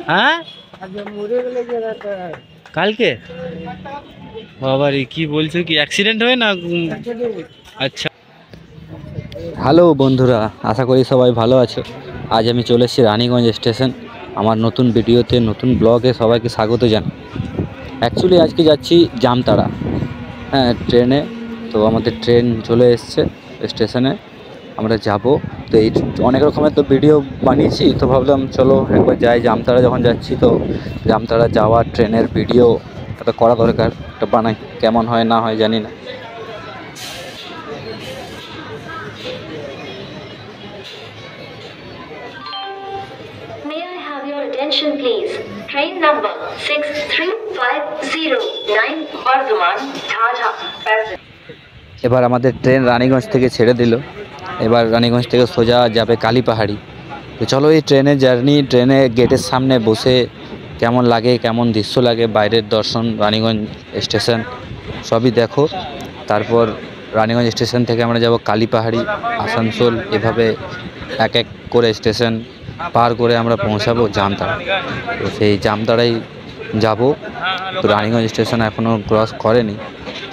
হ্যাঁ কালকে বাবারে কি বলছো, কি অ্যাক্সিডেন্ট হয় না? আচ্ছা, হ্যালো বন্ধুরা, আশা করি সবাই ভালো আছো। আজ আমি চলে এসেছি রানীগঞ্জ স্টেশন। আমার নতুন ভিডিওতে, নতুন ব্লগে সবাইকে স্বাগত জানাই। অ্যাকচুয়ালি আজকে যাচ্ছি জামতারা, হ্যাঁ ট্রেনে। তো আমাদের ট্রেন চলে এসছে স্টেশনে, আমরা যাব। তো এই অনেক রকমের তো ভিডিও বানিয়েছি, তো ভাবলাম চলো একবার যাই জামতারা। যখন যাচ্ছি তো জামতারা যাওয়ার ট্রেনের ভিডিও একটা করা দরকার, একটা বানাই। কেমন হয় না হয় জানি না। May I have your attention please? Train number 63509 Bardhaman, Jhajha, passenger. এবার আমাদের ট্রেন রানীগঞ্জ থেকে ছেড়ে দিল। এবার রানীগঞ্জ থেকে সোজা যাবে কালীপাহাড়ি। তো চলো এই ট্রেনের জার্নি, ট্রেনে গেটের সামনে বসে কেমন লাগে, কেমন দৃশ্য লাগে, বাইরের দর্শন, রানীগঞ্জ স্টেশন সবই দেখো। তারপর রানীগঞ্জ স্টেশন থেকে আমরা যাব কালীপাহাড়ি, আসানসোল, এভাবে এক এক করে স্টেশন পার করে আমরা পৌঁছাবো জামতারা। তো সেই জামতারাই যাব। তো রানীগঞ্জ স্টেশন এখনও ক্রস করেনি,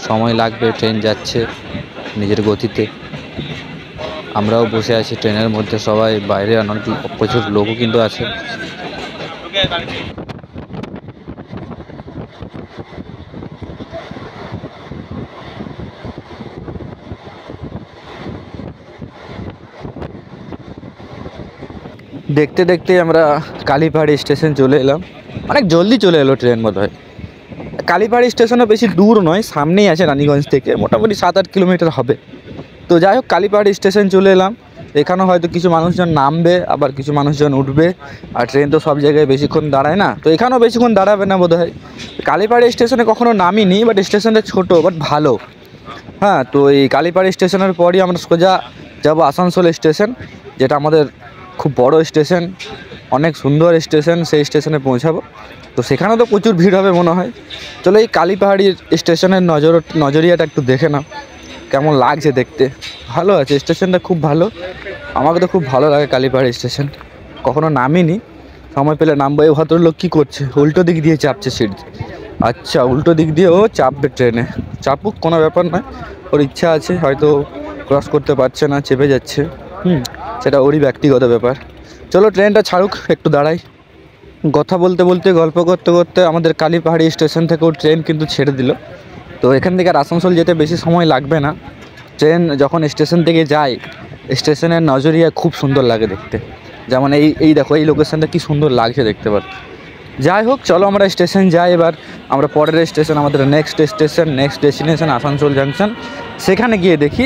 সময় লাগবে, ট্রেন যাচ্ছে নিজের গতিতে। আমরাও বসে আছি ট্রেনের মধ্যে, সবাই বাইরে অনেক প্রচুর লোকও কিন্তু আছে। দেখতে দেখতে আমরা কালীপাহাড়ি স্টেশন চলে এলাম। অনেক জলদি চলে এলো ট্রেন বোধহয়। কালীপাহাড়ি স্টেশনও বেশি দূর নয়, সামনেই আছে রানীগঞ্জ থেকে, মোটামুটি 7-8 কিলোমিটার হবে। তো যাই হোক, কালীপাহাড়ি স্টেশন চলে এলাম। এখানেও হয়তো কিছু মানুষজন নামবে, আবার কিছু মানুষজন উঠবে। আর ট্রেন তো সব জায়গায় বেশিক্ষণ দাঁড়ায় না, তো এখানেও বেশিক্ষণ দাঁড়াবে না বোধহয়। কালীপাহাড়ি স্টেশনে কখনো নামিনি, বাট স্টেশনটা ছোটো বাট ভালো। হ্যাঁ, তো এই কালীপাহাড়ি স্টেশনের পরই আমরা সোজা যাব আসানসোল স্টেশন, যেটা আমাদের খুব বড় স্টেশন, অনেক সুন্দর স্টেশন। সেই স্টেশনে পৌঁছাবো। তো সেখানেও তো প্রচুর ভিড় হবে মনে হয়। চলো এই কালীপাহাড়ির স্টেশনের নজরিয়াটা একটু দেখে নাও, কেমন লাগছে দেখতে। ভালো আছে স্টেশনটা, খুব ভালো। আমাকে তো খুব ভালো লাগে কালীপাহাড়ি স্টেশন। কখনো নামিনি, সময় পেলে নামবো। এই ভদ্রলোক কী করছে? উল্টো দিক দিয়ে চাপছে সিট। আচ্ছা, উল্টো দিক দিয়ে ও চাপবে ট্রেনে। চাপুক, কোনো ব্যাপার নয়। ওর ইচ্ছা আছে, হয়তো ক্রস করতে পারছে না, চেপে যাচ্ছে। সেটা ওরই ব্যক্তিগত ব্যাপার। চলো ট্রেনটা ছাড়ুক, একটু দাঁড়াই। কথা বলতে বলতে, গল্প করতে করতে আমাদের কালীপাহাড়ি স্টেশন থেকেও ট্রেন কিন্তু ছেড়ে দিল। তো এখান থেকে আর আসানসোল যেতে বেশি সময় লাগবে না। ট্রেন যখন স্টেশন থেকে যায়, স্টেশনের নজরিয়া খুব সুন্দর লাগে দেখতে। যেমন এই দেখো, এই লোকেশনটা কি সুন্দর লাগছে দেখতে পার। যাই হোক, চলো আমরা স্টেশন যাই। এবার আমরা পরের স্টেশন, আমাদের next station, next destination Asansol junction. সেখানে গিয়ে দেখি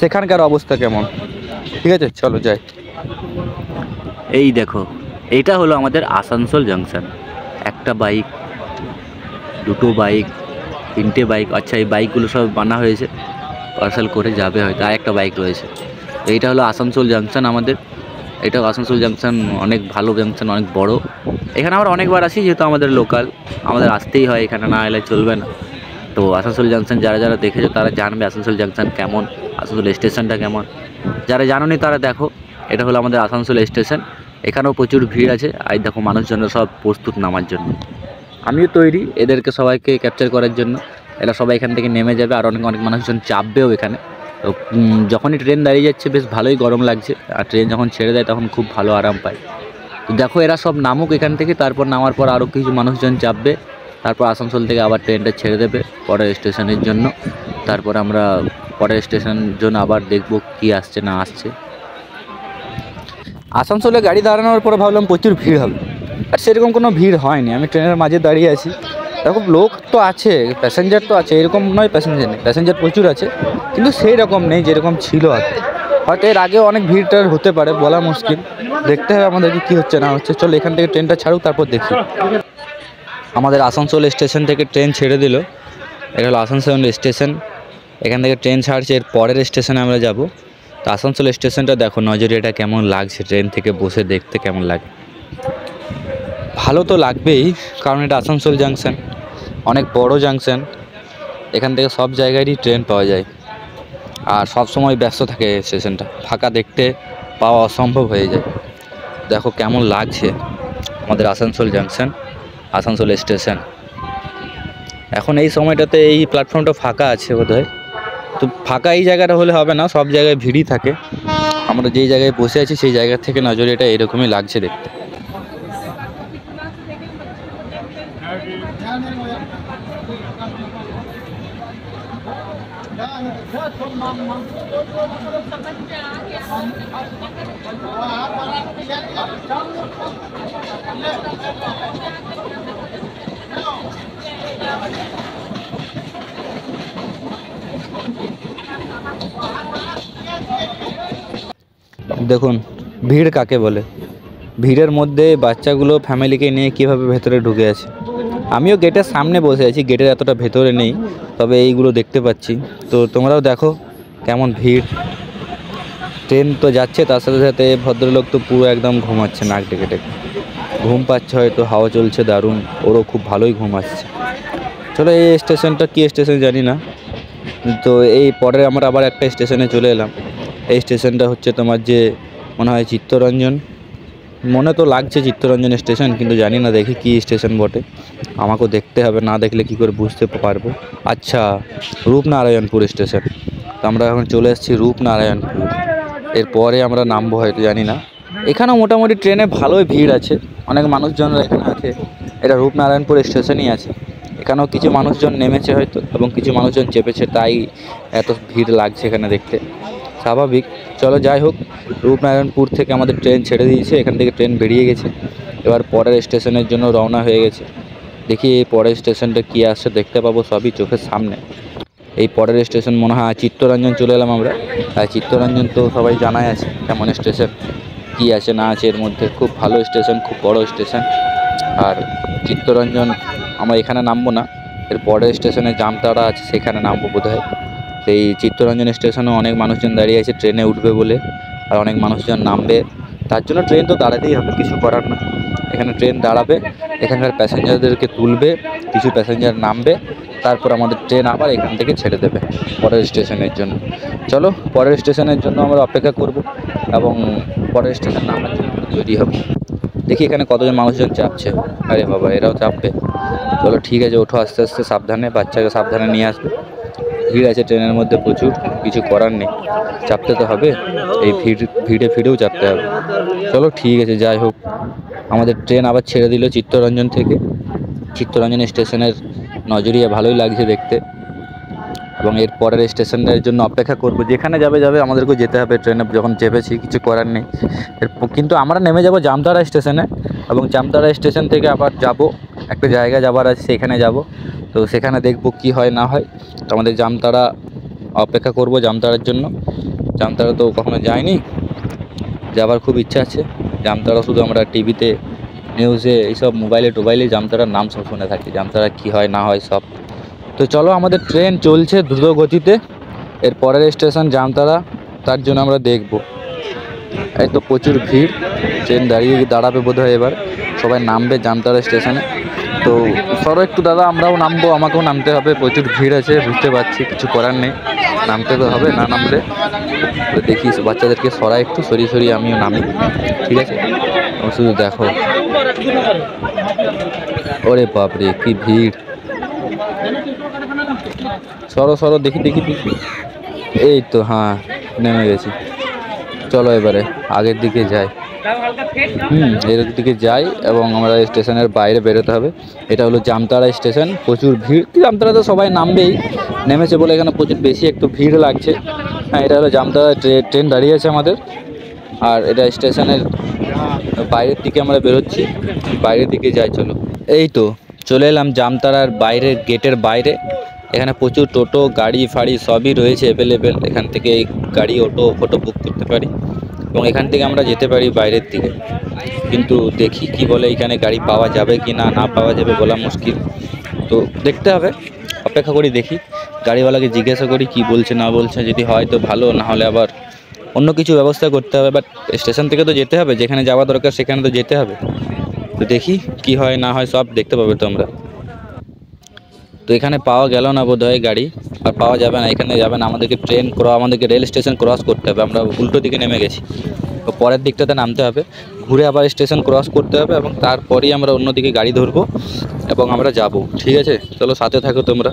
সেখানকার অবস্থা কেমন। ঠিক আছে, চলো যাই। এই দেখো, এইটা হলো আমাদের আসানসোল জাংশন। একটা বাইক, দুটো বাইক, তিনটে বাইক। আচ্ছা, এই বাইকগুলো সব বানা হয়েছে, পার্সেল করে যাবে হয়তো। আর একটা বাইক রয়েছে। এইটা হলো আসানসোল জাংশন আমাদের। এটাও আসানসোল জাংশন অনেক ভালো জাংশন, অনেক বড়। এখানে আমরা অনেকবার আসি, যেহেতু আমাদের লোকাল, আমাদের আসতেই হয়, এখানে না এলে চলবে না। তো আসানসোল জাংশন যারা যারা দেখেছো তারা জানবে আসানসোল জাংশন কেমন, আসানসোল স্টেশনটা কেমন। যারা জানোনি তারা দেখো, এটা হলো আমাদের আসানসোল স্টেশন। এখানেও প্রচুর ভিড় আছে। আর দেখো, মানুষজনরা সব প্রস্তুত নামার জন্য। আমিও তৈরি এদেরকে সবাইকে ক্যাপচার করার জন্য। এরা সবাই এখান থেকে নেমে যাবে, আর অনেক অনেক মানুষজন চাপবেও এখানে। তো যখনই ট্রেন দাঁড়িয়ে যাচ্ছে বেশ ভালোই গরম লাগছে, আর ট্রেন যখন ছেড়ে দেয় তখন খুব ভালো আরাম পায়। তো দেখো, এরা সব নামুক এখান থেকে, তারপর নামার পর আরও কিছু মানুষজন চাপবে। তারপর আসানসোল থেকে আবার ট্রেনটা ছেড়ে দেবে পরের স্টেশনের জন্য। তারপর আমরা পরের স্টেশনের জন্য আবার দেখব কি আসছে না আসছে। আসানসোলে গাড়ি দাঁড়ানোর পরে ভাবলাম প্রচুর ভিড় হবে, আর সেরকম কোনো ভিড় হয়নি। আমি ট্রেনের মাঝে দাঁড়িয়ে আছি, এরকম লোক তো আছে, প্যাসেঞ্জার তো আছে, এরকম নয় প্যাসেঞ্জার নেই, প্যাসেঞ্জার প্রচুর আছে, কিন্তু সেই রকম নেই যেরকম ছিল আগে। হয়তো এর আগেও অনেক ভিড়টার হতে পারে, বলা মুশকিল। দেখতে হবে আমাদেরকে কী হচ্ছে না হচ্ছে। চলো এখান থেকে ট্রেনটা ছাড়ুক, তারপর দেখি। আমাদের আসানসোল স্টেশন থেকে ট্রেন ছেড়ে দিল। এটা হলো আসানসোল স্টেশন। এখান থেকে ট্রেন ছাড়ছে, এর পরের স্টেশনে আমরা যাব। তো আসানসোল স্টেশনটা দেখো, নজরিয়াটা কেমন লাগছে, ট্রেন থেকে বসে দেখতে কেমন লাগে। ভালো তো লাগবেই, কারণ এটা আসানসোল জাংশন, অনেক বড় জাংশন। এখান থেকে সব জায়গারই ট্রেন পাওয়া যায়, আর সব সময় ব্যস্ত থাকে স্টেশনটা, ফাঁকা দেখতে পাওয়া অসম্ভব হয়ে যায়। দেখো কেমন লাগছে আমাদের আসানসোল জাংশন, আসানসোল স্টেশন। এখন এই সময়টাতে এই প্ল্যাটফর্মটা ফাঁকা আছে বোধহয়। তো ফাঁকা এই জায়গাটা হলে হবে না, সব জায়গায় ভিড়ই থাকে। আমরা যেই জায়গায় বসে আছি সেই জায়গা থেকে নজরে এটা এরকমই লাগছে দেখতে। দেখুন ভিড় কাকে বলে, ভিড়ের মধ্যে বাচ্চাগুলো ফ্যামিলিকে নিয়ে কীভাবে ভেতরে ঢুকে আছে। আমিও গেটের সামনে বসে আছি, গেটের এতটা ভেতরে নেই, তবে এইগুলো দেখতে পাচ্ছি। তো তোমরাও দেখো কেমন ভিড়। ট্রেন তো যাচ্ছে, তার সাথে সাথে ভদ্রলোক তো পুরো একদম ঘুমাচ্ছে নাক ডেকে ডেকে। ঘুম পাচ্ছে হয়তো, হাওয়া চলছে দারুণ, ওরও খুব ভালোই ঘুম আসছে। চলো এই স্টেশনটা কী স্টেশন জানি না, তো এই পরে আমরা আবার একটা স্টেশনে চলে এলাম। এই স্টেশনটা হচ্ছে তোমার যে মনে হয় চিত্তরঞ্জন, মনে তো লাগছে চিত্তরঞ্জন স্টেশন, কিন্তু জানি না, দেখি কী স্টেশন বটে, আমাকেও দেখতে হবে, না দেখলে কী করে বুঝতে পারবো। আচ্ছা, রূপনারায়ণপুর স্টেশন। তো আমরা এখন চলে এসেছি রূপনারায়ণপুর। এরপরে আমরা নামবো হয়তো, জানি না। এখানেও মোটামুটি ট্রেনে ভালোই ভিড় আছে, অনেক মানুষজনরা এখানে আছে। এটা রূপনারায়ণপুর স্টেশনই আছে। এখানেও কিছু মানুষজন নেমেছে হয়তো, এবং কিছু মানুষজন চেপেছে, তাই এত ভিড় লাগছে এখানে দেখতে, স্বাভাবিক। চলো যাই হোক, রূপনারায়ণপুর থেকে আমাদের ট্রেন ছেড়ে দিয়েছে, এখান থেকে ট্রেন বেরিয়ে গেছে। এবার পরের স্টেশনের জন্য রওনা হয়ে গেছে। দেখি এই পরের স্টেশনটা কী আসছে, দেখতে পাবো সবই চোখের সামনে। এই পরের স্টেশন মনে হয় চিত্তরঞ্জন চলে এলাম আমরা। আর চিত্তরঞ্জন তো সবাই জানাই আছে কেমন স্টেশন, কী আছে না আছে এর মধ্যে। খুব ভালো স্টেশন, খুব বড় স্টেশন। আর চিত্তরঞ্জন আমরা এখানে নামবো না, এর পরের স্টেশনে জামতাড়া আছে, সেখানে নামবো বোধহয়। সেই চিত্তরঞ্জন স্টেশনে অনেক মানুষজন দাঁড়িয়ে আছে ট্রেনে উঠবে বলে, আর অনেক মানুষজন নামবে। তার জন্য ট্রেন তো দাঁড়াতেই হবে, কিছু করার না। এখানে ট্রেন দাঁড়াবে, এখানকার প্যাসেঞ্জারদেরকে তুলবে, কিছু প্যাসেঞ্জার নামবে, তারপর আমাদের ট্রেন আবার এখান থেকে ছেড়ে দেবে পরের স্টেশনের জন্য। চলো পরের স্টেশনের জন্য আমরা অপেক্ষা করব, এবং পরের স্টেশন নামার জন্য তৈরি হব। দেখি এখানে কতজন মানুষজন চাপছে। আরে বাবা, এরাও চাপবে। চলো ঠিক আছে, ওঠো আস্তে আস্তে, সাবধানে, বাচ্চাকে সাবধানে নিয়ে আসবে। ভিড় আছে ট্রেনের মধ্যে প্রচুর, কিছু করার নেই, চাপতে তো হবে। এই ভিড়ে ফিরেও চাপতে হবে। চলো ঠিক আছে, যাই হোক, আমাদের ট্রেন আবার ছেড়ে দিল চিত্তরঞ্জন থেকে। চিত্তরঞ্জন স্টেশনের নজরিয়া ভালোই লাগছে দেখতে, এবং এর পরের স্টেশনের জন্য অপেক্ষা করব। যেখানে যাবে আমাদেরকেও যেতে হবে, ট্রেনে যখন চেপেছি, কিছু করার নেই। কিন্তু আমরা নেমে যাব জামতাড়া স্টেশনে, এবং জামতাড়া স্টেশন থেকে আবার যাব একটা জায়গা যাবার আছে, সেখানে যাব। তো সেখানে দেখব কি হয় না হয়। তো আমাদের জামতাড়া অপেক্ষা করব জামতাড়ার জন্য। জামতাড়া তো কখনো যাইনি, যাবার খুব ইচ্ছা আছে। জামতাড়া শুধু আমরা টিভিতে, নিউজে, এইসব মোবাইলে জামতাড়ার নাম সব শুনে থাকি, জামতাড়া কী হয় না হয় সব। তো চলো, আমাদের ট্রেন চলছে দ্রুত গতিতে, এর পরের স্টেশন জামতাড়া, তার জন্য আমরা দেখব। এই তো প্রচুর ভিড়, ট্রেন দাঁড়াবে বোধহয় এবার, সবাই নামবে জামতাড়া স্টেশনে। তো সরো একটু দাদা, আমরাও নামবো, আমাকেও নামতে হবে, প্রচুর ভিড় আছে বুঝতে পারছি, কিছু করার নেই, নামতে তো হবে, না নামলে। তো দেখি বাচ্চাদেরকে সরাই একটু, সরিয়ে আমিও নামি, ঠিক আছে। শুধু দেখো, ওরে বাপরে কি ভিড়, সরো দেখি। এই তো, হ্যাঁ নেমে গেছি। চলো এবারে আগের দিকে যাই। এর দিকে যাই, এবং আমরা স্টেশনের বাইরে বেরোতে হবে। এটা হলো জামতাড়া স্টেশন, প্রচুর ভিড়। জামতাড়াতে সবাই নামবেই, নেমেছে বলে এখানে প্রচুর বেশি একটু ভিড় লাগছে। হ্যাঁ, এটা হলো জামতাড়া, ট্রেন দাঁড়িয়ে আছে আমাদের। আর এটা স্টেশনের বাইরের দিকে আমরা বেরোচ্ছি, বাইরের দিকে যাই। চলো, এই তো চলে এলাম জামতাড়ার বাইরের গেটের বাইরে। এখানে প্রচুর টোটো, গাড়ি ফাড়ি সবই রয়েছে অ্যাভেলেবেল। এখান থেকে গাড়ি, ফটো বুক করতে পারি, এবং এখান থেকে আমরা যেতে পারি বাইরের দিকে। কিন্তু দেখি কি বলে, এখানে গাড়ি পাওয়া যাবে কি না পাওয়া যাবে বলা মুশকিল। তো দেখতে হবে, অপেক্ষা করি, দেখি গাড়িওয়ালাকে জিজ্ঞাসা করি কি বলছে না বলছে। যদি হয় তো ভালো, না হলে আবার অন্য কিছু ব্যবস্থা করতে হবে। বাট স্টেশন থেকে তো যেতে হবে, যেখানে যাওয়া দরকার সেখানে তো যেতে হবে। তো দেখি কি হয় না হয়, সব দেখতে পাবে তোমরা। তো এখানে পাওয়া গেল না বোধহয় গাড়ি, আর পাওয়া যাবে না, এখানে যাবে না, আমাদেরকে রেল স্টেশন ক্রস করতে হবে। আমরা উল্টো দিকে নেমে গেছি, তো পরের দিকটাতে নামতে হবে, ঘুরে আবার স্টেশন ক্রস করতে হবে এবং তারপরেই আমরা অন্যদিকে গাড়ি ধরবো এবং আমরা যাব। ঠিক আছে, চলো সাথে থাকো তোমরা।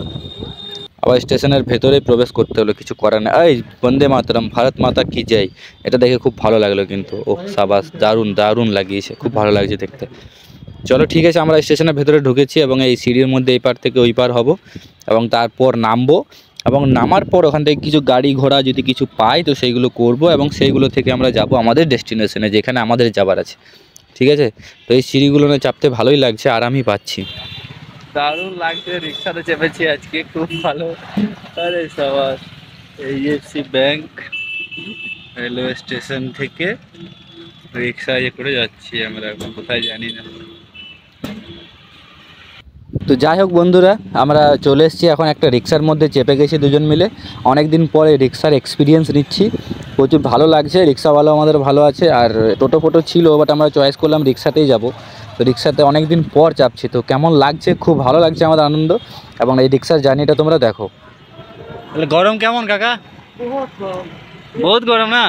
আবার স্টেশনের ভেতরে প্রবেশ করতে হলো, কিছু করার নেই। এই বন্দে মাতরম, ভারত মাতা কি জয়, এটা দেখে খুব ভালো লাগলো কিন্তু। ও সাবাস, দারুণ দারুণ লাগিয়েছে, খুব ভালো লাগছে দেখতে। চলো ঠিক আছে, আমরা স্টেশনের ভেতরে ঢুকেছি এবং এই সিঁড়ির মধ্যে এই পার থেকে ওই পার হব এবং তারপর নামবো এবং নামার পর ওখান থেকে কিছু গাড়ি ঘোড়া যদি কিছু পাই তো সেইগুলো করব এবং সেইগুলো থেকে আমরা যাব আমাদের ডেস্টিনেশনে, যেখানে আমাদের যাবার আছে। ঠিক আছে, তো এই সিঁড়িগুলো না চাপতে ভালোই লাগছে, আরামই পাচ্ছি। দারুণ লাগছে, রিক্সাতে চেপেছি আজকে, খুব ভালো। আরে সাবাস। এইচডিএফসি ব্যাংক রেলওয়ে স্টেশন থেকে রিক্সায় করে যাচ্ছি আমরা, এখন কোথায় জানি না। তো যাই হোক বন্ধুরা, আমরা চলে এসেছি এখন একটা রিক্সার মধ্যে, চেপে গেছি দুজন মিলে। অনেক দিন পরে রিক্সার এক্সপিরিয়েন্স নিচ্ছি, প্রচুর ভালো লাগছে। রিক্সাওয়ালাও আমাদের ভালো আছে, আর টোটো ফোটো ছিল বাট আমরা চয়েস করলাম রিক্সাতেই যাব। তো রিক্সাতে অনেক দিন পর চাপছি, তো কেমন লাগছে, খুব ভালো লাগছে আমাদের আনন্দ। এবং এই রিক্সার জার্নিটা তোমরা দেখো। গরম কেমন কাকা? বহুত গরম না?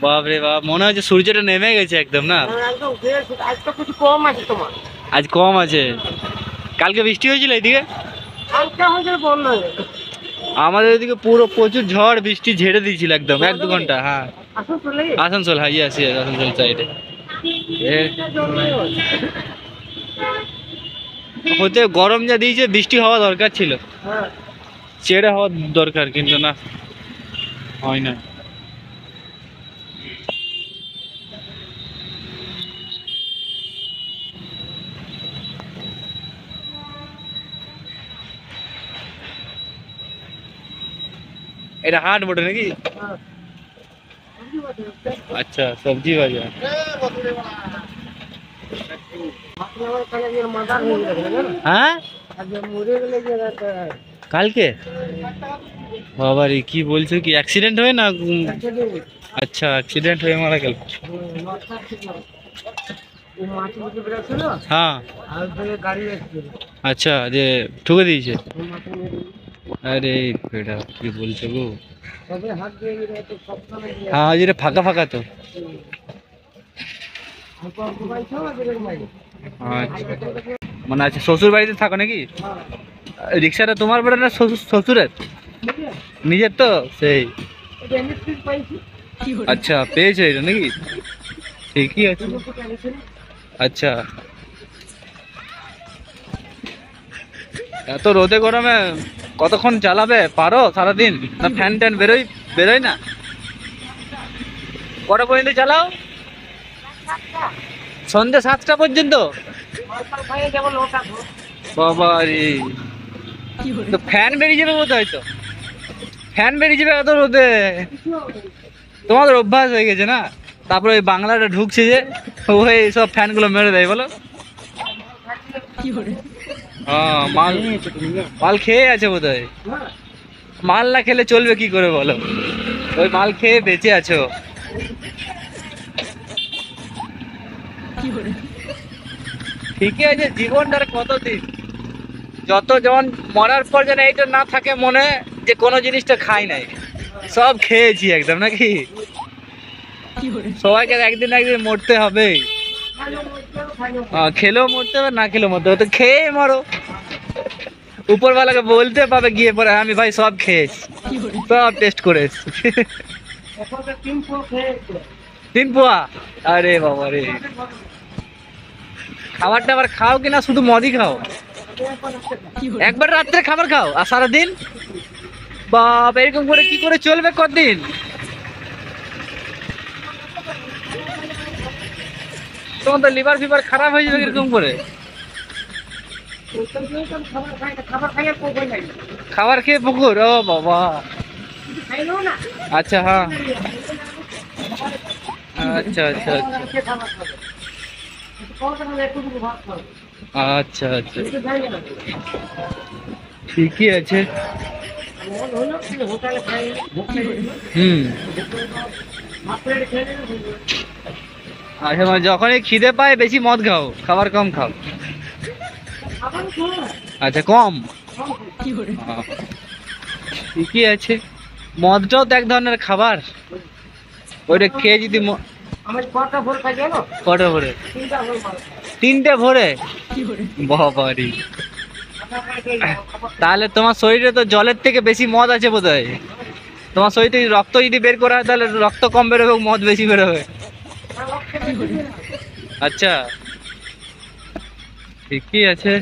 বাপ রে বাপ, মনে হচ্ছে সূর্যটা নেমে গেছে একদম না? আজ কম আছে। কালকে বৃষ্টি হয়েছিল এইদিকে? আমাদের এদিকে পুরো প্রচুর ঝড় বৃষ্টি ঝেড়ে দিয়েছিল একদম 1-2 ঘন্টা। হ্যাঁ আসানসোল, হ্যাঁ ইয়েস আসানসোল সাইডে হতে গরম যা দিয়েছে, বৃষ্টি হওয়া দরকার ছিল, ছেড়ে হওয়া দরকার, কিন্তু না, হয় না। এটা হাট বটে নাকি? আচ্ছা, সবজি বাজার। হ্যাঁ কালকে? বাবা রে, কি বলছো, কি অ্যাক্সিডেন্ট হয়ে না? আচ্ছা, অ্যাক্সিডেন্ট হয়ে মারা গেল। হ্যাঁ আচ্ছা, যে ঠুকে দিয়েছে। আরে বেটা, কি বলছো গো? হ্যাঁ যেটা ফাঁকা ফাঁকা তো। আচ্ছা, মানে আচ্ছা, শ্বশুর বাড়িতে থাকো নাকি? রিক্সাটা তোমার বেটা না শ্বশুরের? নিজের তো সেই। আচ্ছা, পেয়েছো এটা নাকি? ঠিকই আছে। আচ্ছা, এত রোদে গরমে কতক্ষণ চালাবে, পারো সারাদিন? না ফ্যান ট্যান বেরোয় না? কটা পর্যন্ত চালাও? সন্ধ্যে 7টা পর্যন্ত? বাবা রে, তো ফ্যান বেরিয়ে যাবে বোধ হয়, তো ফ্যান বেরিয়ে যাবে এত রোদে। তোমাদের অভ্যাস হয়ে গেছে না? তারপরে ওই বাংলাটা ঢুকছে যে, ওই সব ফ্যানগুলো মেরে দেয় বলো। হ্যাঁ, মাল খেয়ে আছে বোধ হয়। মাল না খেলে চলবে কি করে বলো? ওই মাল খেয়ে বেঁচে আছো। ঠিকই আছে, জীবনটার কতদিন, যত যেমন মরার পর যেন এইটা না থাকে মনে যে কোনো জিনিসটা খাই নাই, সব খেয়েছি একদম নাকি? সবাইকে একদিন একদিন মরতে হবে, খেলেও মরতে হবে, না খেলেও মরতে হবে, তো খেয়ে মরো। উপরওয়ালাকে বলতে পাবে গিয়ে পরে, আমি ভাই সব খেয়েছি, সব টেস্ট করে এসছি। 3 পোয়া? আরে বাবা রে, খাবার টাবার খাও কিনা, শুধু মদই খাও? একবার রাত্রে খাবার খাও আর সারাদিন? বাবা, এরকম করে কি করে চলবে কতদিন? তোমার তো লিভার ফিভার খারাপ হয়ে যাবে এরকম করে। খাবার খেয়ে পুকুর? ও বাবা, আচ্ছা, হ্যাঁ আচ্ছা আচ্ছা আচ্ছা আচ্ছা, ঠিকই আছে। আচ্ছা, মানে যখনই খিদে পায় বেশি মদ খাও, খাবার কম খাও? আচ্ছা, কম। ঠিকই আছে, মদটাও তো এক ধরনের খাবার, ওইটা খেয়ে যদি কটা ভোরে? 3টে ভোরে? বাবারি, তাহলে তোমার শরীরে তো জলের থেকে বেশি মদ আছে বোধ হয়। তোমার শরীরে রক্ত যদি বের করা হয় তাহলে রক্ত কম বেরোবে, মদ বেশি বেরোবে। আচ্ছা, ঠিকই আছে।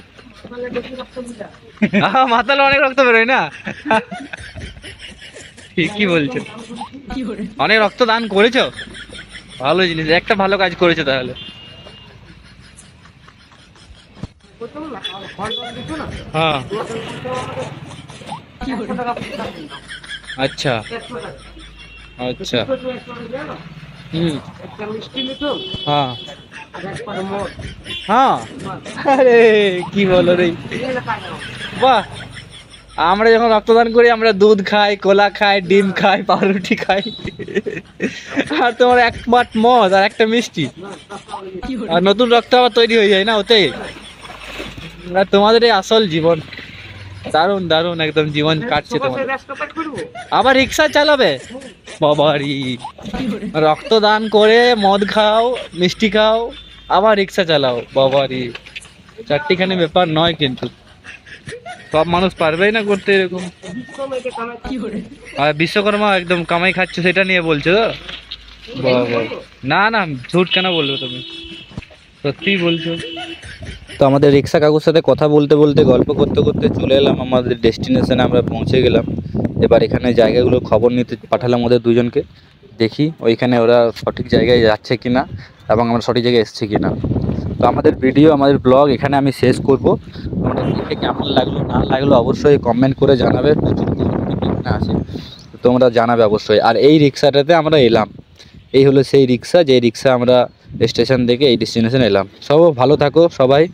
মাতালে অনেক রক্ত বেরোয় না? ঠিকই বলছো, অনেক রক্ত দান করেছো, ভালো জিনিস, একটা ভালো কাজ করেছো তাহলে। হ্যাঁ, আচ্ছা আচ্ছা, হুম, হ্যাঁ হ্যাঁ, আরে কি বলো রে, বাহ। আমরা যখন রক্তদান করি আমরা দুধ খাই, কোলা খাই, ডিম খাই, পাউরুটি খাই, আর তোমার এক বাট মদ আর একটা মিষ্টি, আর নতুন রক্ত আবার তৈরি হয়ে যায় না ওতে। আর তোমাদের এই আসল জীবন, দারুণ দারুণ একদম জীবন কাটছে তোমাদের। আবার রিক্সা চালাবে? বাবারি, রক্তদান করে মদ খাও, মিষ্টি খাও, আবার রিক্সা চালাও, বাবারি, চারটিখানি ব্যাপার নয় কিন্তু, সব মানুষ পারবেই না করতে এরকম। আর বিশ্বকর্মা একদম কামাই খাচ্ছে সেটা নিয়ে বলছো তো? বাবা, না না, ঝুট কেন বলবো, তুমি সত্যিই বলছো। তো আমাদের রিক্সা কাকুর সাথে কথা বলতে বলতে, গল্প করতে করতে চলে এলাম আমাদের ডেস্টিনেশনে, আমরা পৌঁছে গেলাম। এবার এখানে জায়গাগুলো খবর নিতে পাঠালাম ওদের দুজনকে, দেখি ওইখানে ওরা সঠিক জায়গায় যাচ্ছে কিনা এবং আমরা সঠিক জায়গায় এসেছি কিনা। তো আমাদের ভিডিও, আমাদের ব্লগ এখানে আমি শেষ করব। তোমাদের দেখে কেমন লাগলো না লাগলো অবশ্যই কমেন্ট করে জানাবে, প্রচুর এখানে আছে তোমরা জানাবে অবশ্যই। আর এই রিক্সাটাতে আমরা এলাম, এই হলো সেই রিক্সা, যে রিক্সা আমরা স্টেশন থেকে এই ডেস্টিনেশন এলাম। সব ভালো থাকো সবাই।